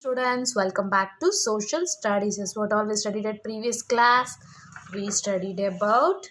Students, welcome back to social studies. Is what all we studied at previous class. We studied about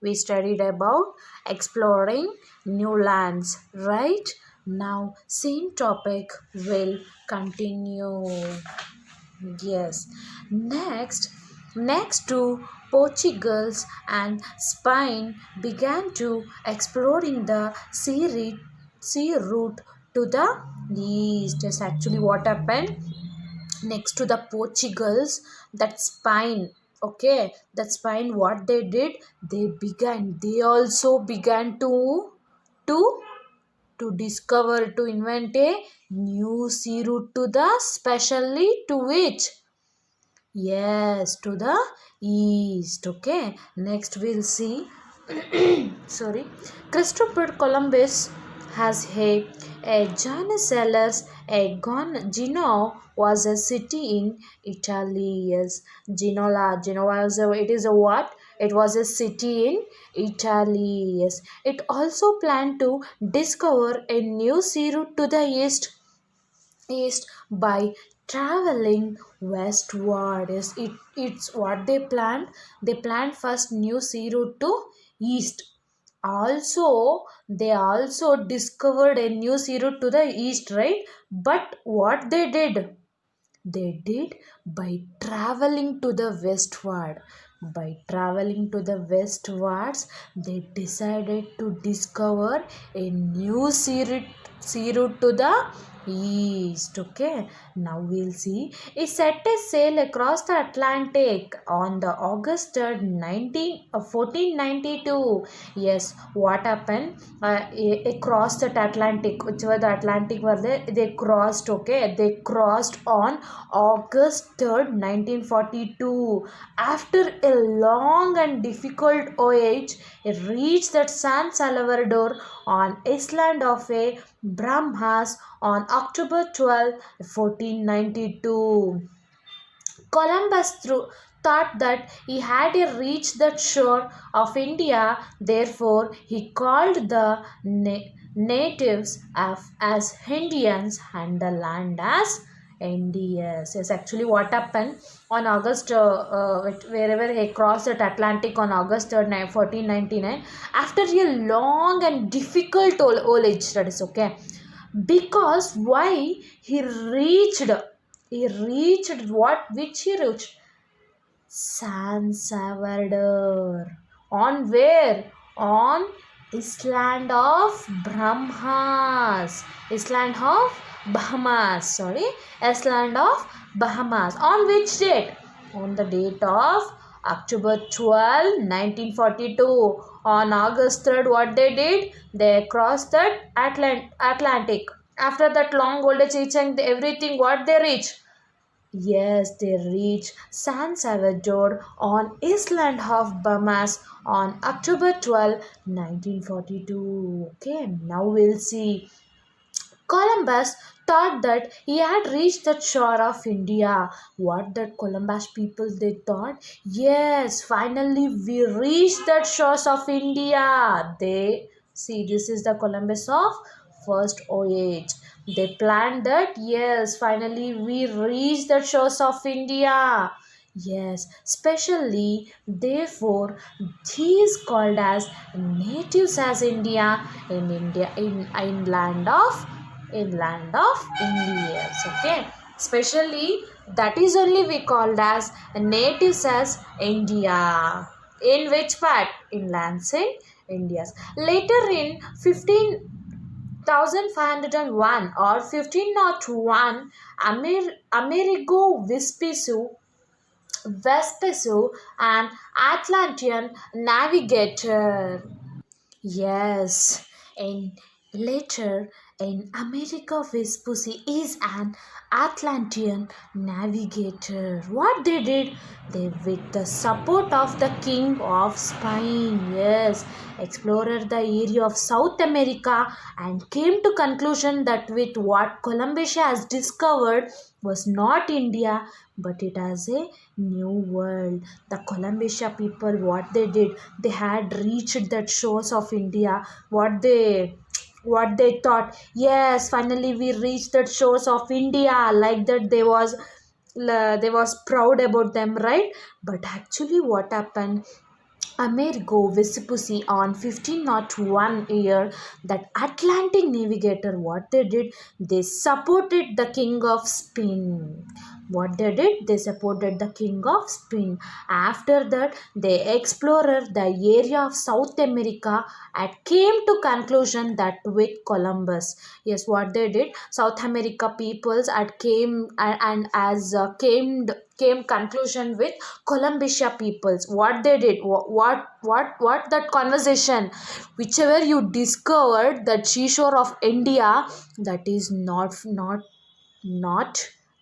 we studied about exploring new lands. Right now, same topic will continue. Yes. Next to Portugal's and Spain began to exploring the sea route to the east. Is actually what happened next to the Portugals. That Spain, okay, that Spain, what they did, they also began to discover, to invent a new sea route to the, specially to which, yes, to the east. Okay, next we'll see. Sorry, Christopher Columbus has a Janus Cellars, a Gino was a city in Italy. Yes, Genoa was a, it is a what? It was a city in Italy. Yes, it also planned to discover a new sea route to the east by traveling westward. Yes, it's what they planned. They planned first new sea route to east. Also, they also discovered a new sea route to the east, right? But what they did by traveling to the westward. By traveling to the westwards, they decided to discover a new sea route to the east. Okay, now we'll see. It set a sail across the Atlantic on the August 3rd, 1492. Yes, what happened? Across that Atlantic, whichever the Atlantic was there, they crossed. Okay, they crossed on August 3rd, 1942. After a long and difficult voyage, it reached that San Salvador on island of a Brahmas on October 12, 1492. Columbus thought that he had reached the shore of India, therefore, he called the natives as Indians and the land as Indians. Yes, actually, what happened on wherever he crossed the Atlantic on August 3rd, 1499, after a long and difficult voyage, that is okay, because why he reached what, which he reached, San Salvador. On where? On island of Brahmas. Island of Bahamas. Sorry. Island of Bahamas. On which date? On the date of October 12, 1942. On August 3rd, what they did? They crossed the Atlantic. After that long old age and everything, what they reached? Yes, they reached San Salvador on island of Bahamas on October 12, 1942. Okay, now we'll see. Columbus thought that he had reached the shore of India. What that Columbus people they thought? Yes, finally we reached the shores of India. They see, this is the Columbus of first voyage. They planned that, yes, finally we reached the shores of India. Yes, specially, therefore, he is called as natives as India in land of Indians. Okay, especially that is only we called as natives as India. In which part? In lands in India's. Later in 15,501 or 1501, Amerigo Vespucci, an Atlantean navigator. Yes, and later in America, Vespucci is an Atlantean navigator. What they did, they with the support of the King of Spain, yes, explored the area of South America and came to conclusion that with what Columbus has discovered was not India but it has a new world. The Columbia people, what they did, they had reached that shores of India. What they What they thought, yes, finally we reached the shores of India, like that they was proud about them, right? But actually what happened, Amerigo Vespucci on 1501 year, that Atlantic navigator, what they did, they supported the king of Spain. What they did, they supported the king of Spain. After that, they explored the area of South America and came to conclusion that with Columbus. Yes, what they did, South America peoples had came and as came conclusion with Columbia peoples. What they did, what that conversation, whichever you discovered that seashore of India, that is not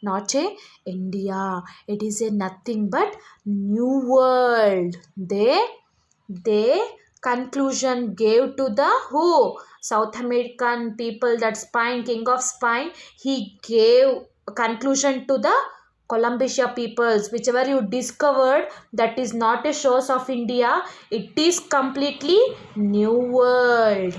not a India. It is a nothing but new world. They conclusion gave to the who, South American people, that Spain, king of Spain, he gave conclusion to the Columbia peoples. Whichever you discovered, that is not a source of India. It is completely new world.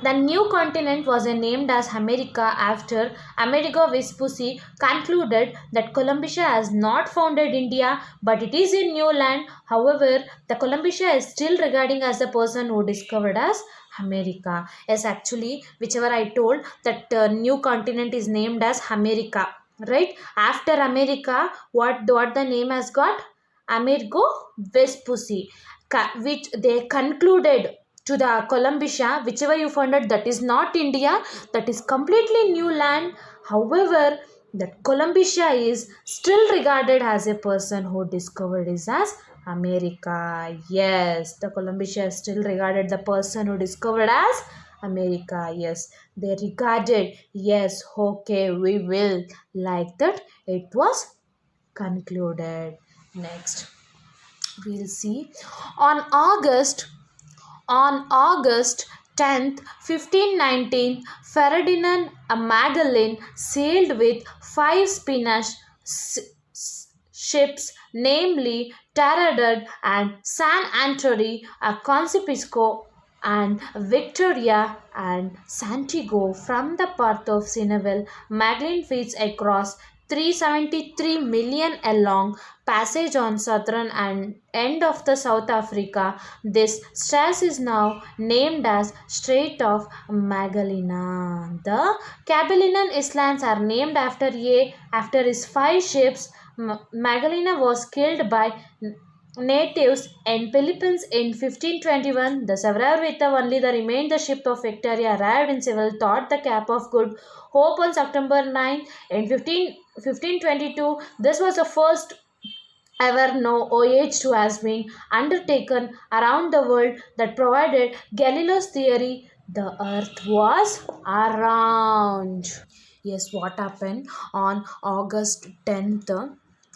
The new continent was named as America after Amerigo Vespucci concluded that Columbia has not founded India, but it is a new land. However, the Columbia is still regarding as the person who discovered as America. Yes, actually, whichever I told, that new continent is named as America, right? After America, what the name has got? Amerigo Vespucci, which they concluded to the Columbia, whichever you found out, that is not India, that is completely new land. However, that Columbia is still regarded as a person who discovered is as America. Yes, the Columbia is still regarded the person who discovered as America. Yes, they regarded. Yes, okay, we will, like that. It was concluded. Next, we'll see on August 10th, 1519, Ferdinand Magellan sailed with five Spanish ships, namely Trinidad and San Antonio, Conspicio, and Victoria and Santiago from the port of Senegal. Magellan feeds across 373 million along passage on southern and end of the South Africa. This strait is now named as Strait of Magellana. The Cabellian Islands are named after his five ships. Magellana was killed by natives in Philippines in 1521. The survivor with only the remained the ship of Victoria arrived in Seville, thought the Cape of Good Hope on September 9 in 1522. This was the first ever no voyage to has been undertaken around the world that provided Galileo's theory the earth was around. Yes, what happened on August 10th,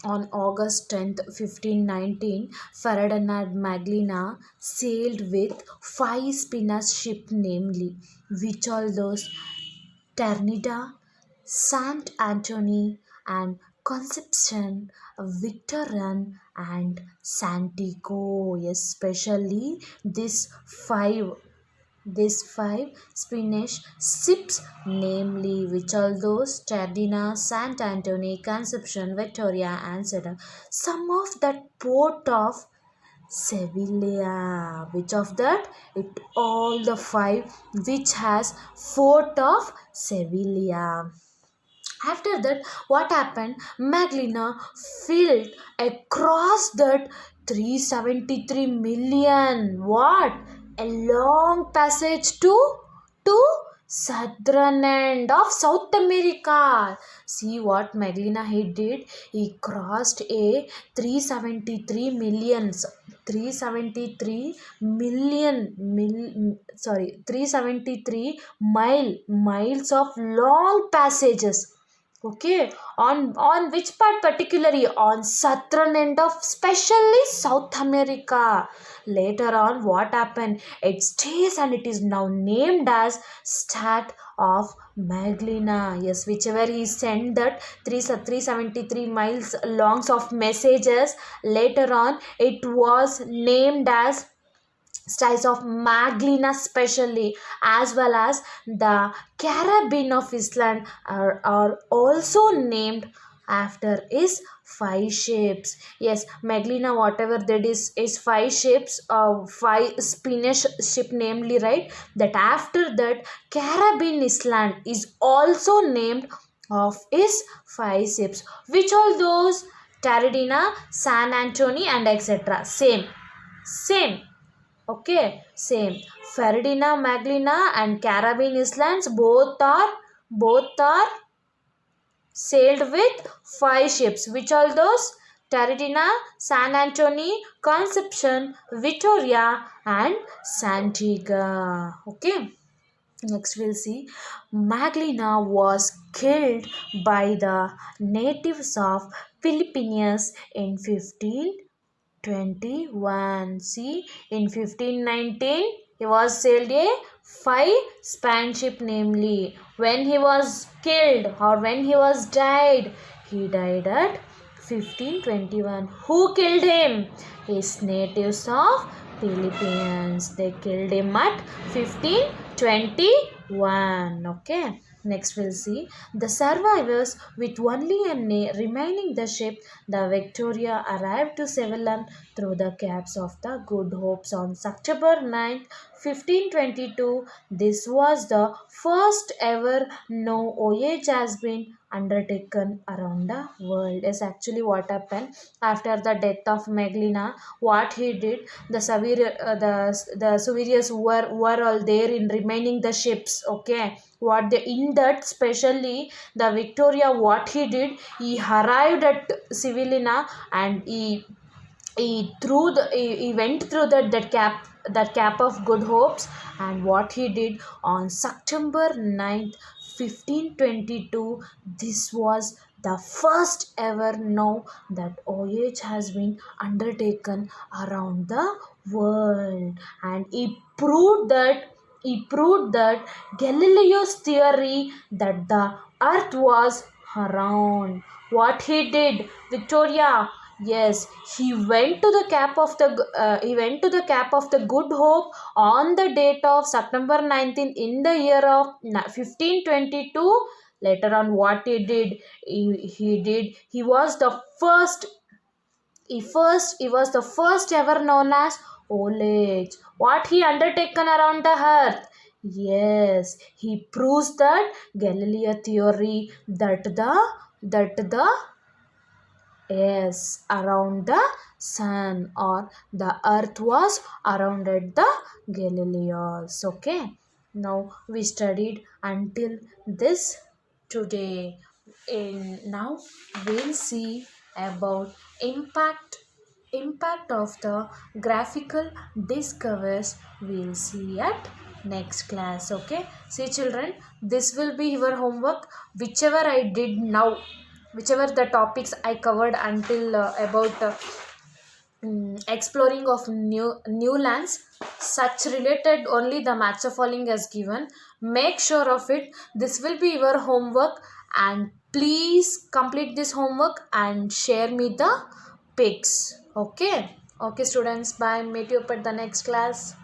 1519, Ferdinand Magellan sailed with five Spanish ships, namely, which all those? Trinidad, Saint Anthony, and Conception, Victorian, and Santiago. Especially these five Spanish ships, namely, which are those? Tardina, Sant Antonio, Conception, Victoria, and Sedan. Some of that port of Sevilla. Which of that? It all the five which has fort of Sevilla. After that, what happened? Magellan filled across that 373 million. What? A long passage to southern end of South America. See what Magellan he did? He crossed a 373 millions. 373 million 373 miles of long passages. Okay, on which part particularly? On southern end of specially South America. Later on, what happened? It stays and it is now named as Strait of Magellana. Yes, whichever he sent that 373 miles longs of messages. Later on, it was named as styles of Magdalena especially, as well as the Caribbean of Island are also named after his five ships. Yes, Magdalena, whatever that is five ships, five Spanish ship namely, right? That after that Caribbean Island is also named of his five ships. Which all those? Taradina, San Antonio and etc. Same. Okay, same. Ferdinand Magellan and Caribbean Islands both are sailed with five ships. Which are those? Taradina, San Antonio, Conception, Victoria, and Santiago. Okay. Next, we'll see Maglina was killed by the natives of Philippines in 1521. See, in 1519, he was sailed a five span ship, namely. When he was killed or when he was died, he died at 1521. Who killed him? His natives of Philippines. They killed him at 1521. Okay. Next we'll see the survivors with only a remaining the ship, the Victoria, arrived to Ceylon through the Capes of the Good Hopes on September 9th, 1522. This was the first ever no voyage has been undertaken around the world. Is actually what happened after the death of Maglina. What he did, the the Severius were all there in remaining the ships. Okay, what they in that especially the Victoria, what he did, he arrived at Civilina and he went through that cap of Good Hopes, and what he did on September 9th, 1522, this was the first ever know that voyage has been undertaken around the world, and he proved that Galileo's theory that the earth was round. What he did, Victoria? Yes, he went to the Cap of the Good Hope on the date of September 19th in the year of 1522. Later on, what he was the first he was the first ever known as Olage. What he undertaken around the earth? Yes, he proves that Galileo theory that the yes, around the sun or the earth was surrounded the Galileos. Okay. Now we studied until this today. In now we'll see about impact of the graphical discoveries. We'll see at next class. Okay. See children, this will be your homework. Whichever I did now, whichever the topics I covered until about exploring of new lands, such related only the match of falling is given. Make sure of it. This will be your homework, and please complete this homework and share me the pics. Okay. Okay students, bye. Meet you up at the next class.